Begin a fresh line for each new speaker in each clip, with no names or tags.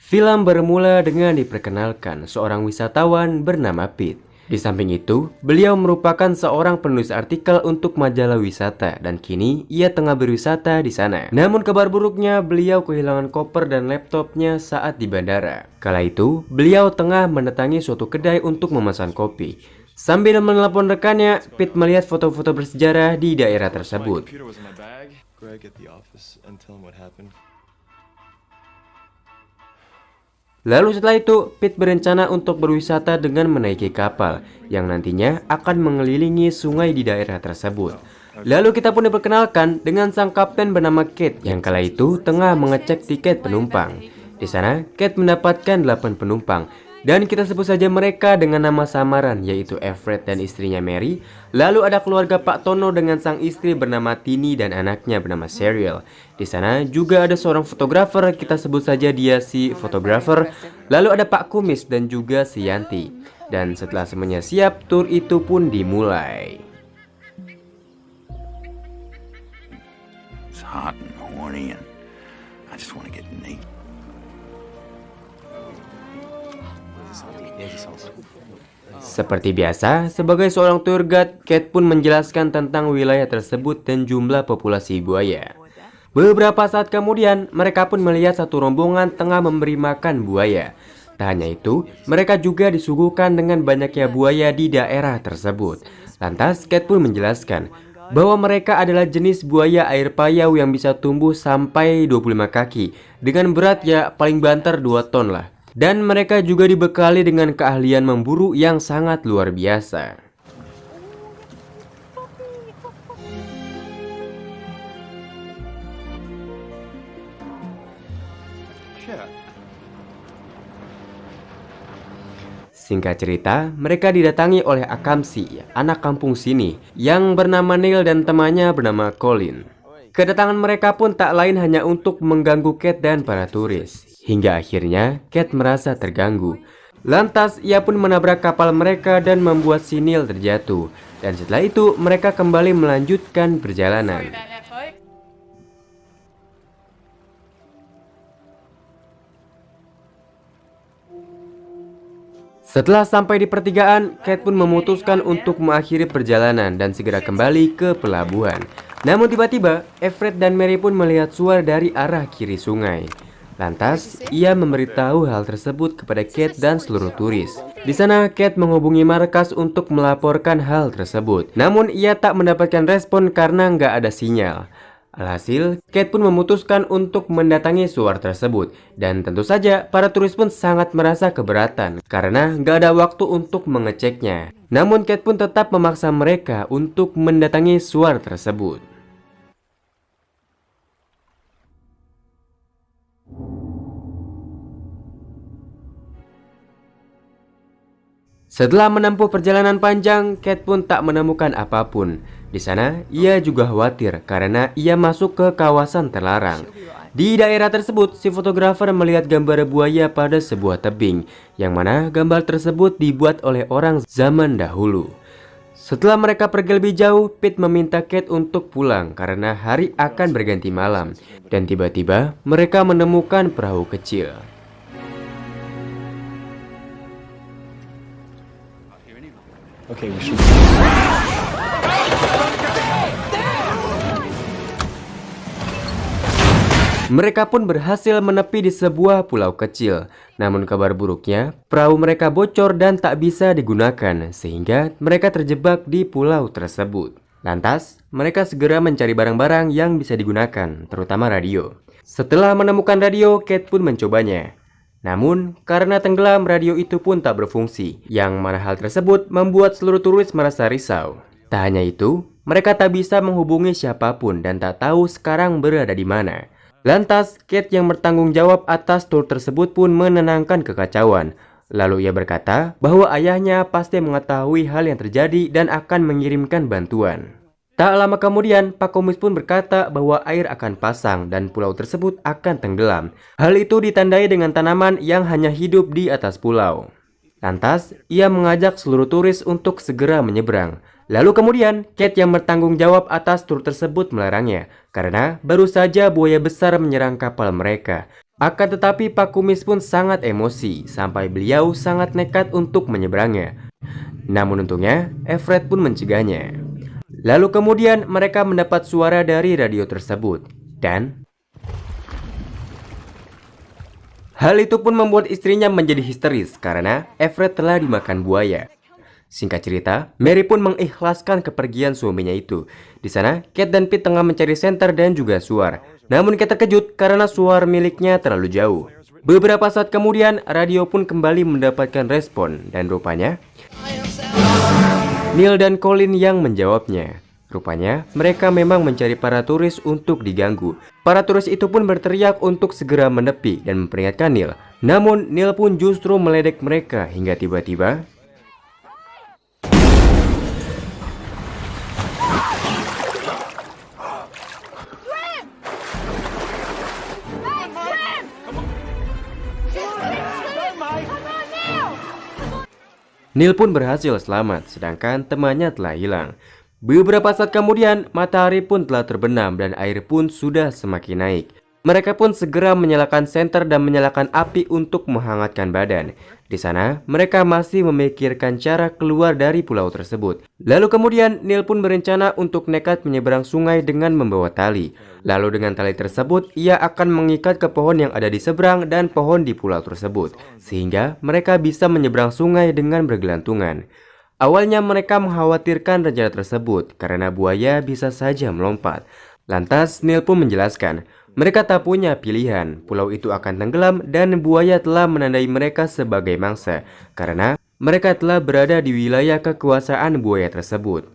Film bermula dengan diperkenalkan seorang wisatawan bernama Pete. Di samping itu, beliau merupakan seorang penulis artikel untuk majalah wisata dan kini ia tengah berwisata di sana. Namun kabar buruknya, beliau kehilangan koper dan laptopnya saat di bandara. Kala itu, beliau tengah mendatangi suatu kedai untuk memesan kopi. Sambil menelepon rekannya, Pete melihat foto-foto bersejarah di daerah tersebut. Lalu setelah itu, Pete berencana untuk berwisata dengan menaiki kapal yang nantinya akan mengelilingi sungai di daerah tersebut. Lalu kita pun diperkenalkan dengan sang kapten bernama Kate yang kala itu tengah mengecek tiket penumpang. Di sana, Kate mendapatkan 8 penumpang dan kita sebut saja mereka dengan nama samaran yaitu Everett dan istrinya Mary. Lalu ada keluarga Pak Tono dengan sang istri bernama Tini dan anaknya bernama Cheryl. Di sana juga ada seorang fotografer, kita sebut saja dia si fotografer. Lalu ada Pak Kumis dan juga si Yanti. Dan setelah semuanya siap, tur itu pun dimulai.
It's hot and horny and I just want to get naked.
Seperti biasa, sebagai seorang tour guide, Kate pun menjelaskan tentang wilayah tersebut dan jumlah populasi buaya. Beberapa saat kemudian, mereka pun melihat satu rombongan tengah memberi makan buaya. Tak hanya itu, mereka juga disuguhkan dengan banyaknya buaya di daerah tersebut. Lantas, Kate pun menjelaskan bahwa mereka adalah jenis buaya air payau yang bisa tumbuh sampai 25 kaki dengan berat ya paling banter 2 ton lah. Dan mereka juga dibekali dengan keahlian memburu yang sangat luar biasa. Singkat cerita, mereka didatangi oleh Akamsi, anak kampung sini, yang bernama Neil dan temannya bernama Colin. Kedatangan mereka pun tak lain hanya untuk mengganggu Kate dan para turis. Hingga akhirnya, Kate merasa terganggu. Lantas, ia pun menabrak kapal mereka dan membuat si Neil terjatuh. Dan setelah itu, mereka kembali melanjutkan perjalanan. Setelah sampai di pertigaan, Kate pun memutuskan untuk mengakhiri perjalanan dan segera kembali ke pelabuhan. Namun tiba-tiba, Everett dan Mary pun melihat suara dari arah kiri sungai. Lantas, ia memberitahu hal tersebut kepada Kate dan seluruh turis. Di sana, Kate menghubungi markas untuk melaporkan hal tersebut. Namun, ia tak mendapatkan respon karena nggak ada sinyal. Alhasil, Kate pun memutuskan untuk mendatangi suar tersebut. Dan tentu saja, para turis pun sangat merasa keberatan karena nggak ada waktu untuk mengeceknya. Namun, Kate pun tetap memaksa mereka untuk mendatangi suar tersebut. Setelah menempuh perjalanan panjang, Kate pun tak menemukan apapun. Di sana, ia juga khawatir karena ia masuk ke kawasan terlarang. Di daerah tersebut, si fotografer melihat gambar buaya pada sebuah tebing, yang mana gambar tersebut dibuat oleh orang zaman dahulu. Setelah mereka pergi lebih jauh, Pete meminta Kate untuk pulang karena hari akan berganti malam. Dan tiba-tiba, mereka menemukan perahu kecil.
Okay, we should.
Mereka pun berhasil menepi di sebuah pulau kecil. Namun kabar buruknya, perahu mereka bocor dan tak bisa digunakan, sehingga mereka terjebak di pulau tersebut. Lantas, mereka segera mencari barang-barang yang bisa digunakan, terutama radio. Setelah menemukan radio, Kate pun mencobanya. Namun, karena tenggelam, radio itu pun tak berfungsi, yang mana hal tersebut membuat seluruh turis merasa risau. Tak hanya itu, mereka tak bisa menghubungi siapapun dan tak tahu sekarang berada di mana. Lantas, Kate yang bertanggung jawab atas tur tersebut pun menenangkan kekacauan. Lalu ia berkata bahwa ayahnya pasti mengetahui hal yang terjadi dan akan mengirimkan bantuan. Tak lama kemudian, Pak Komis pun berkata bahwa air akan pasang dan pulau tersebut akan tenggelam. Hal itu ditandai dengan tanaman yang hanya hidup di atas pulau. Lantas, ia mengajak seluruh turis untuk segera menyeberang. Lalu kemudian, Kate yang bertanggung jawab atas tur tersebut melarangnya, karena baru saja buaya besar menyerang kapal mereka. Akan tetapi Pak Kumis pun sangat emosi sampai beliau sangat nekat untuk menyeberangnya. Namun untungnya Everett pun mencegahnya. Lalu kemudian mereka mendapat suara dari radio tersebut dan hal itu pun membuat istrinya menjadi histeris karena Everett telah dimakan buaya. Singkat cerita, Mary pun mengikhlaskan kepergian suaminya itu. Di sana, Kate dan Pete tengah mencari senter dan juga suar. Namun Kate terkejut karena suar miliknya terlalu jauh. Beberapa saat kemudian, radio pun kembali mendapatkan respon dan rupanya Neil dan Colin yang menjawabnya. Rupanya, mereka memang mencari para turis untuk diganggu. Para turis itu pun berteriak untuk segera menepi dan memperingatkan Neil. Namun, Neil pun justru meledek mereka hingga tiba-tiba Neil pun berhasil selamat, sedangkan temannya telah hilang. Beberapa saat kemudian, matahari pun telah terbenam dan air pun sudah semakin naik. Mereka pun segera menyalakan senter dan menyalakan api untuk menghangatkan badan. Di sana, mereka masih memikirkan cara keluar dari pulau tersebut. Lalu kemudian, Neil pun berencana untuk nekat menyeberang sungai dengan membawa tali. Lalu dengan tali tersebut, ia akan mengikat ke pohon yang ada di seberang dan pohon di pulau tersebut. Sehingga mereka bisa menyeberang sungai dengan bergelantungan. Awalnya mereka mengkhawatirkan rencana tersebut karena buaya bisa saja melompat. Lantas Neil pun menjelaskan, mereka tak punya pilihan, pulau itu akan tenggelam dan buaya telah menandai mereka sebagai mangsa karena mereka telah berada di wilayah kekuasaan buaya tersebut.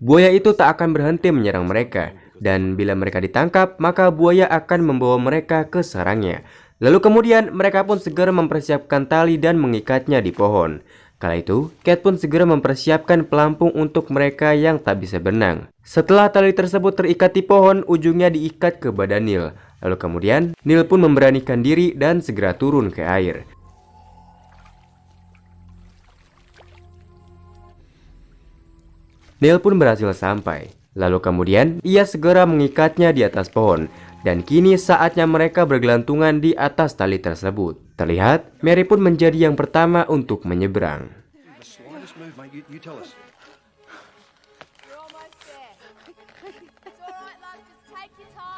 Buaya itu tak akan berhenti menyerang mereka dan bila mereka ditangkap maka buaya akan membawa mereka ke sarangnya. Lalu kemudian mereka pun segera mempersiapkan tali dan mengikatnya di pohon. Kala itu, Kate pun segera mempersiapkan pelampung untuk mereka yang tak bisa berenang. Setelah tali tersebut terikat di pohon, ujungnya diikat ke badan Neil. Lalu kemudian, Neil pun memberanikan diri dan segera turun ke air. Neil pun berhasil sampai. Lalu kemudian, ia segera mengikatnya di atas pohon. Dan kini saatnya mereka bergelantungan di atas tali tersebut. Terlihat, Mary pun menjadi yang pertama untuk menyeberang.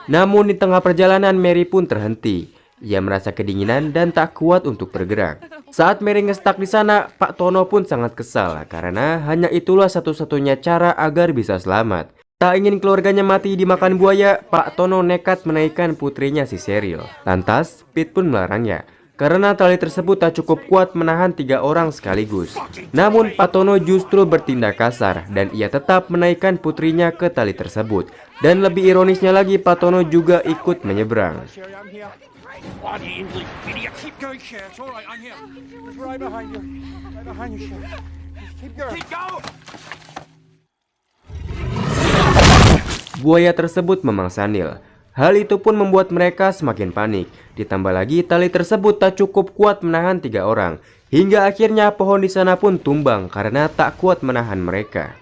Namun di tengah perjalanan Mary pun terhenti. Ia merasa kedinginan dan tak kuat untuk bergerak. Saat Mary ngestak di sana, Pak Tono pun sangat kesal karena hanya itulah satu-satunya cara agar bisa selamat. Tak ingin keluarganya mati dimakan buaya, Pak Tono nekat menaikkan putrinya si Cheryl. Lantas, Pete pun melarangnya karena tali tersebut tak cukup kuat menahan 3 orang sekaligus. Namun Pak Tono justru bertindak kasar dan ia tetap menaikkan putrinya ke tali tersebut. Dan lebih ironisnya lagi, Pak Tono juga ikut menyeberang. Buaya tersebut memangsa Neil. Hal itu pun membuat mereka semakin panik. Ditambah lagi tali tersebut tak cukup kuat menahan 3 orang. Hingga akhirnya pohon di sana pun tumbang karena tak kuat menahan mereka.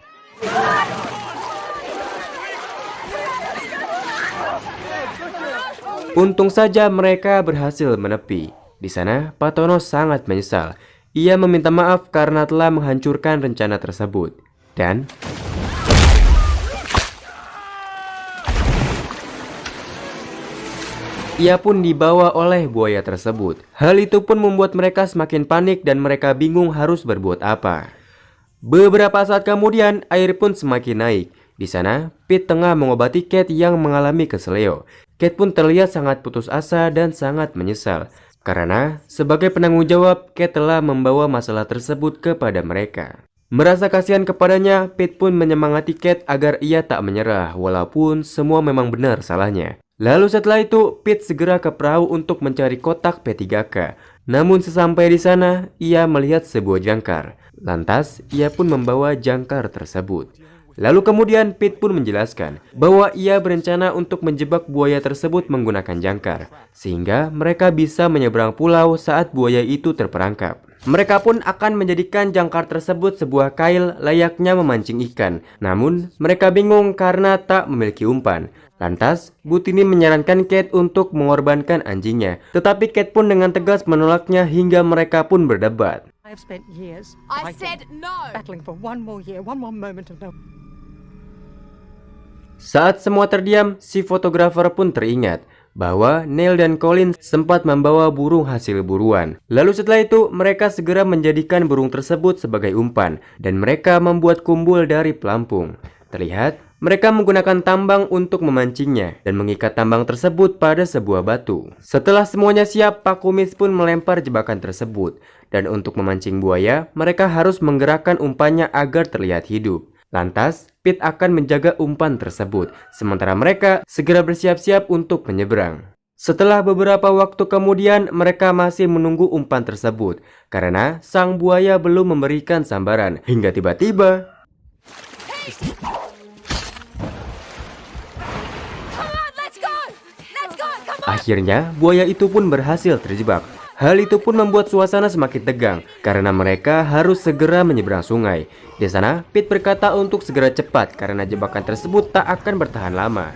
Untung saja mereka berhasil menepi. Di sana, Pak Tono sangat menyesal. Ia meminta maaf karena telah menghancurkan rencana tersebut. Dan ia pun dibawa oleh buaya tersebut. Hal itu pun membuat mereka semakin panik dan mereka bingung harus berbuat apa. Beberapa saat kemudian, air pun semakin naik. Di sana, Pete tengah mengobati Kate yang mengalami keseleo. Kate pun terlihat sangat putus asa dan sangat menyesal. Karena sebagai penanggung jawab, Kate telah membawa masalah tersebut kepada mereka. Merasa kasihan kepadanya, Pete pun menyemangati Kate agar ia tak menyerah walaupun semua memang benar salahnya. Lalu setelah itu, Pete segera ke perahu untuk mencari kotak P3K. Namun sesampai di sana, ia melihat sebuah jangkar. Lantas, ia pun membawa jangkar tersebut. Lalu kemudian Pete pun menjelaskan bahwa ia berencana untuk menjebak buaya tersebut menggunakan jangkar. Sehingga mereka bisa menyeberang pulau saat buaya itu terperangkap. Mereka pun akan menjadikan jangkar tersebut sebuah kail layaknya memancing ikan. Namun mereka bingung karena tak memiliki umpan. Lantas, Butini menyarankan Kate untuk mengorbankan anjingnya, tetapi Kate pun dengan tegas menolaknya hingga mereka pun berdebat.
I have spent years
I
fighting,
said no!
battling for one more year, one more moment of no.
Saat semua terdiam, si fotografer pun teringat bahwa Neil dan Colin sempat membawa burung hasil buruan. Lalu setelah itu, mereka segera menjadikan burung tersebut sebagai umpan dan mereka membuat kumbul dari pelampung. Terlihat, mereka menggunakan tambang untuk memancingnya dan mengikat tambang tersebut pada sebuah batu. Setelah semuanya siap, Pak Kumis pun melempar jebakan tersebut. Dan untuk memancing buaya, mereka harus menggerakkan umpannya agar terlihat hidup. Lantas, Pete akan menjaga umpan tersebut, sementara mereka segera bersiap-siap untuk menyeberang. Setelah beberapa waktu kemudian, mereka masih menunggu umpan tersebut, karena sang buaya belum memberikan sambaran, hingga tiba-tiba... Akhirnya, buaya itu pun berhasil terjebak. Hal itu pun membuat suasana semakin tegang karena mereka harus segera menyeberang sungai. Di sana, Pete berkata untuk segera cepat karena jebakan tersebut tak akan bertahan lama.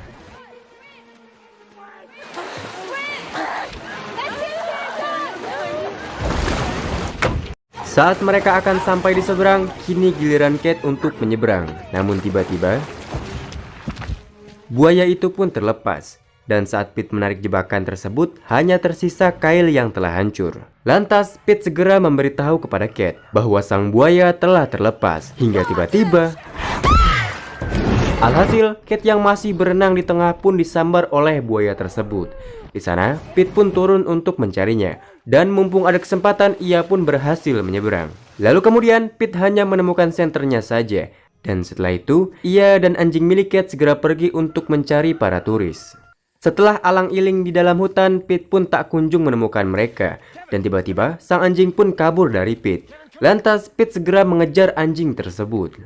Saat mereka akan sampai di seberang, kini giliran Kate untuk menyeberang. Namun tiba-tiba, buaya itu pun terlepas. Dan saat Pete menarik jebakan tersebut, hanya tersisa kail yang telah hancur. Lantas, Pete segera memberitahu kepada Kate bahwa sang buaya telah terlepas. Hingga tiba-tiba... Alhasil, Kate yang masih berenang di tengah pun disambar oleh buaya tersebut. Di sana, Pete pun turun untuk mencarinya. Dan mumpung ada kesempatan, ia pun berhasil menyeberang. Lalu kemudian, Pete hanya menemukan senternya saja. Dan setelah itu, ia dan anjing milik Kate segera pergi untuk mencari para turis. Setelah alang-iling di dalam hutan, Pete pun tak kunjung menemukan mereka. Dan tiba-tiba, sang anjing pun kabur dari Pete. Lantas, Pete segera mengejar anjing tersebut.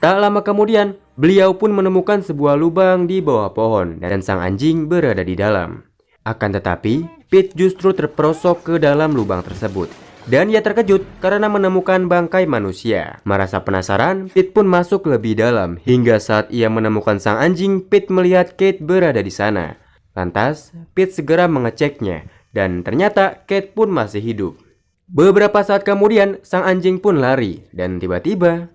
Tak lama kemudian, beliau pun menemukan sebuah lubang di bawah pohon. Dan sang anjing berada di dalam. Akan tetapi, Pete justru terperosok ke dalam lubang tersebut. Dan ia terkejut karena menemukan bangkai manusia. Merasa penasaran, Pete pun masuk lebih dalam. Hingga saat ia menemukan sang anjing, Pete melihat Kate berada di sana. Lantas, Pete segera mengeceknya. Dan ternyata Kate pun masih hidup. Beberapa saat kemudian, sang anjing pun lari. Dan tiba-tiba...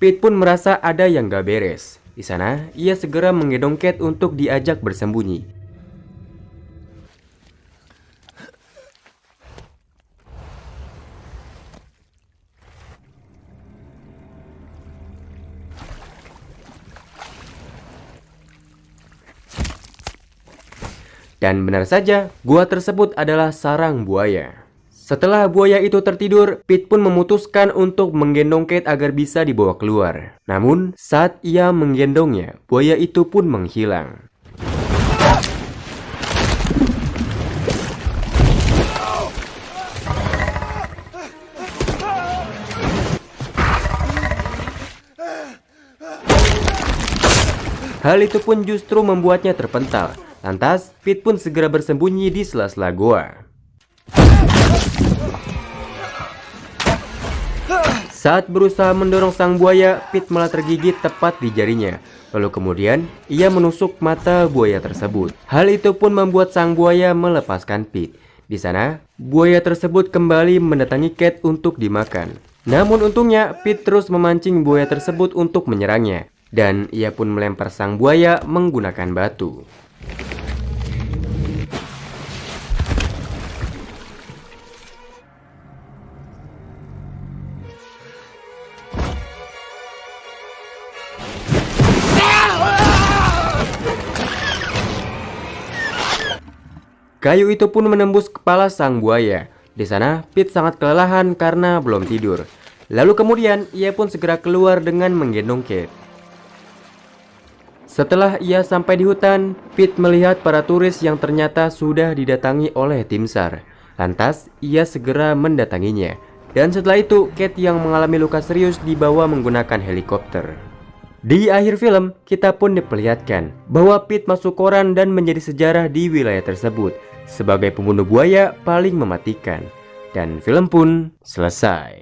Pete pun merasa ada yang gak beres. Di sana, ia segera menggendong Kate untuk diajak bersembunyi. Dan benar saja, gua tersebut adalah sarang buaya. Setelah buaya itu tertidur, Pete pun memutuskan untuk menggendong Kate agar bisa dibawa keluar. Namun, saat ia menggendongnya, buaya itu pun menghilang. Hal itu pun justru membuatnya terpental. Lantas, Pete pun segera bersembunyi di sela-sela goa. Saat berusaha mendorong sang buaya, Pete malah tergigit tepat di jarinya. Lalu kemudian, ia menusuk mata buaya tersebut. Hal itu pun membuat sang buaya melepaskan Pete. Di sana, buaya tersebut kembali mendatangi Kate untuk dimakan. Namun untungnya, Pete terus memancing buaya tersebut untuk menyerangnya. Dan ia pun melempar sang buaya menggunakan batu. Kayu itu pun menembus kepala sang buaya. Di sana, Pete sangat kelelahan karena belum tidur. Lalu kemudian, ia pun segera keluar dengan menggendong Kate. Setelah ia sampai di hutan, Pete melihat para turis yang ternyata sudah didatangi oleh tim SAR. Lantas, ia segera mendatanginya. Dan setelah itu, Kate yang mengalami luka serius dibawa menggunakan helikopter. Di akhir film, kita pun diperlihatkan bahwa Pete masuk koran dan menjadi sejarah di wilayah tersebut sebagai pembunuh buaya paling mematikan. Dan film pun selesai.